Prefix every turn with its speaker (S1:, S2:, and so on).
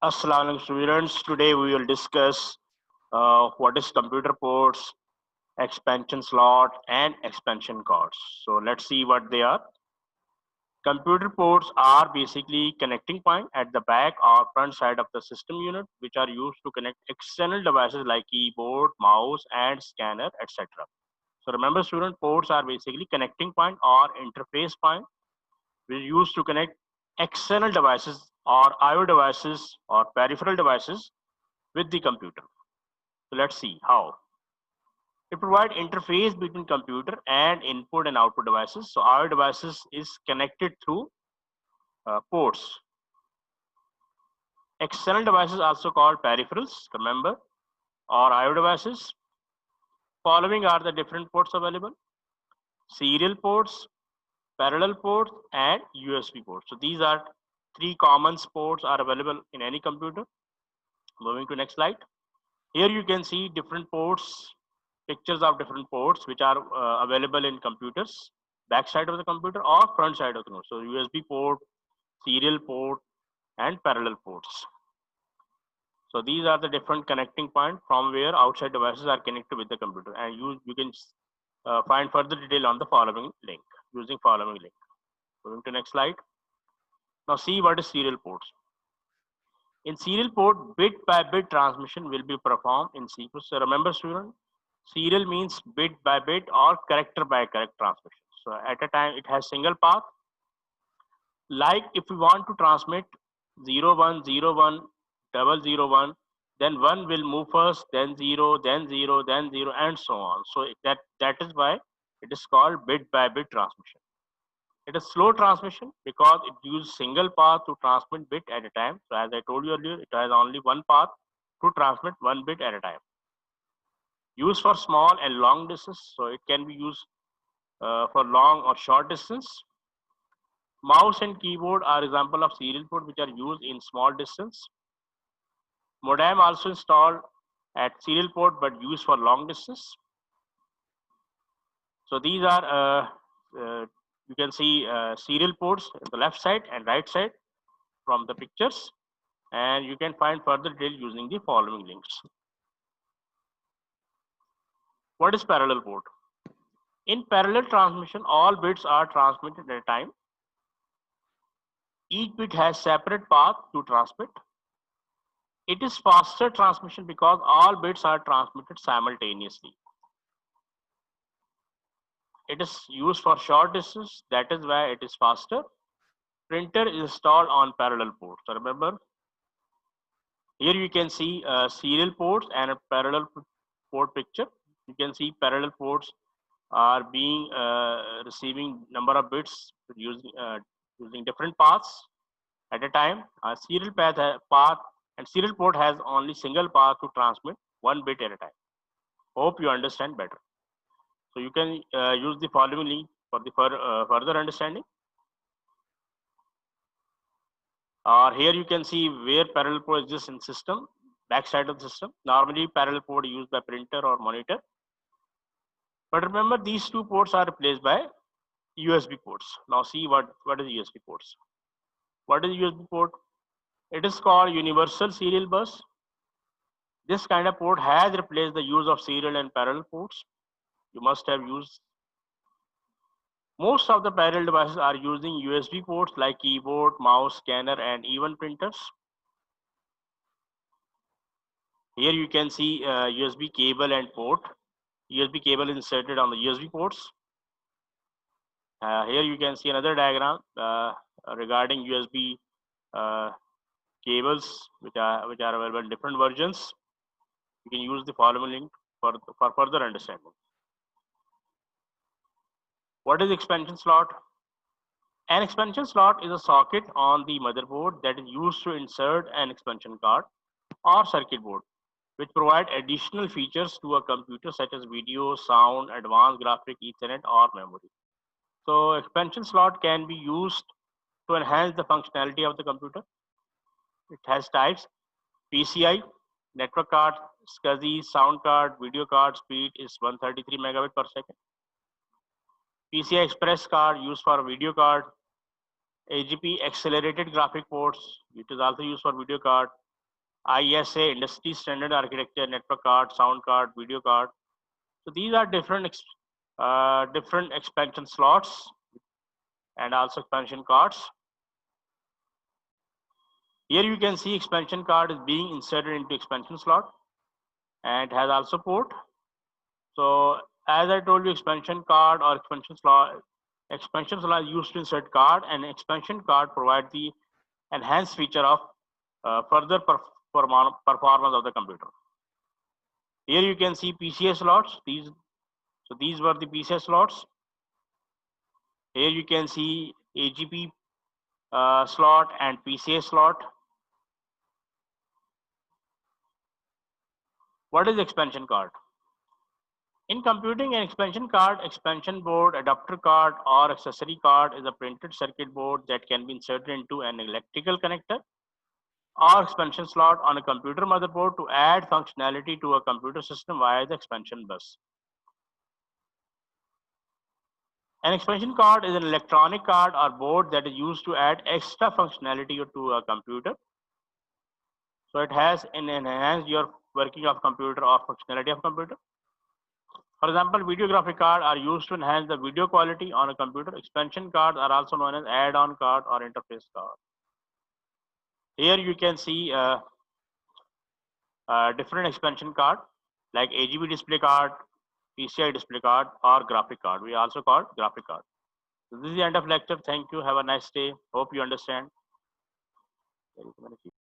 S1: Assalamu alaikum students. Today we will discuss what is computer ports, expansion slot, and expansion cards. So let's see what they are. Computer ports are basically connecting point at the back or front side of the system unit, which are used to connect external devices like keyboard, mouse, and scanner, etc. So remember, student, ports are basically connecting point or interface point. We use to connect external devices or IO devices or peripheral devices with the computer. So let's see how. It provides interface between computer and input and output devices. So IO devices is connected through ports. External devices also called peripherals, remember, or IO devices. Following are the different ports available: serial ports, parallel ports, and USB ports. So these are three common ports are available in any computer. Moving to next slide. Here you can see different ports, pictures of different ports which are available in computers, back side of the computer or front side of the computer. So USB port, serial port, and parallel ports. So these are the different connecting points from where outside devices are connected with the computer, and you can find further detail on the following link using following link. Moving to next slide. Now see what is serial ports. In serial port, bit by bit transmission will be performed in sequence. So remember, student, serial means bit by bit or character by character transmission. So at a time, it has single path. Like if we want to transmit 0101 001, then 1 will move first, then 0, then 0, then 0, and so on. So that is why it is called bit by bit transmission. It is slow transmission because it uses single path to transmit bit at a time. So as I told you earlier, it has only one path to transmit one bit at a time. Used for small and long distance, so it can be used for long or short distance. Mouse and keyboard are example of serial port which are used in small distance. Modem also installed at serial port but used for long distance. So these are you can see serial ports on the left side and right side from the pictures, and you can find further detail using the following links. What is parallel port? In parallel transmission, all bits are transmitted at a time. Each bit has separate path to transmit. It is faster transmission because all bits are transmitted simultaneously. It is used for short distance, that is why it is faster. Printer is installed on parallel port. So remember, here you can see serial ports and a parallel port picture. You can see parallel ports are being receiving number of bits using different paths at a time. A serial path and serial port has only single path to transmit one bit at a time. Hope you understand better. So you can use the following link for the further understanding. Here you can see where parallel port exists in system, backside of the system. Normally parallel port used by printer or monitor. But remember, these two ports are replaced by USB ports. Now see what is USB ports. What is USB port? It is called universal serial bus. This kind of port has replaced the use of serial and parallel ports. You must have used. Most of the parallel devices are using USB ports like keyboard, mouse, scanner, and even printers. Here you can see USB cable and port. USB cable is inserted on the USB ports. Here you can see another diagram regarding USB cables which are available in different versions. You can use the following link for further understanding. What is expansion slot? An expansion slot is a socket on the motherboard that is used to insert an expansion card or circuit board, which provide additional features to a computer such as video, sound, advanced graphic, Ethernet, or memory. So expansion slot can be used to enhance the functionality of the computer. It has types: PCI, network card, SCSI, sound card, video card. Speed is 133 megabit per second. PCI Express card used for video card. AGP accelerated graphic ports. It is also used for video card. ISA, industry standard architecture, network card, sound card, video card. So these are different expansion slots and also expansion cards. Here you can see expansion card is being inserted into expansion slot and has also port. So as I told you, expansion card or expansion slot is used to insert card, and expansion card provide the enhanced feature of further performance of the computer. Here you can see PCI slots. These were the PCI slots. Here you can see AGP slot and PCI slot. What is expansion card? In computing, an expansion card, expansion board, adapter card, or accessory card is a printed circuit board that can be inserted into an electrical connector or expansion slot on a computer motherboard to add functionality to a computer system via the expansion bus. An expansion card is an electronic card or board that is used to add extra functionality to a computer. So it has enhanced your working of computer or functionality of computer. For example, video graphic card are used to enhance the video quality on a computer. Expansion cards are also known as add-on card or interface card. Here you can see different expansion card like AGB display card, PCI display card, or graphic card. We also call graphic card. So this is the end of lecture. Thank you. Have a nice day. Hope you understand.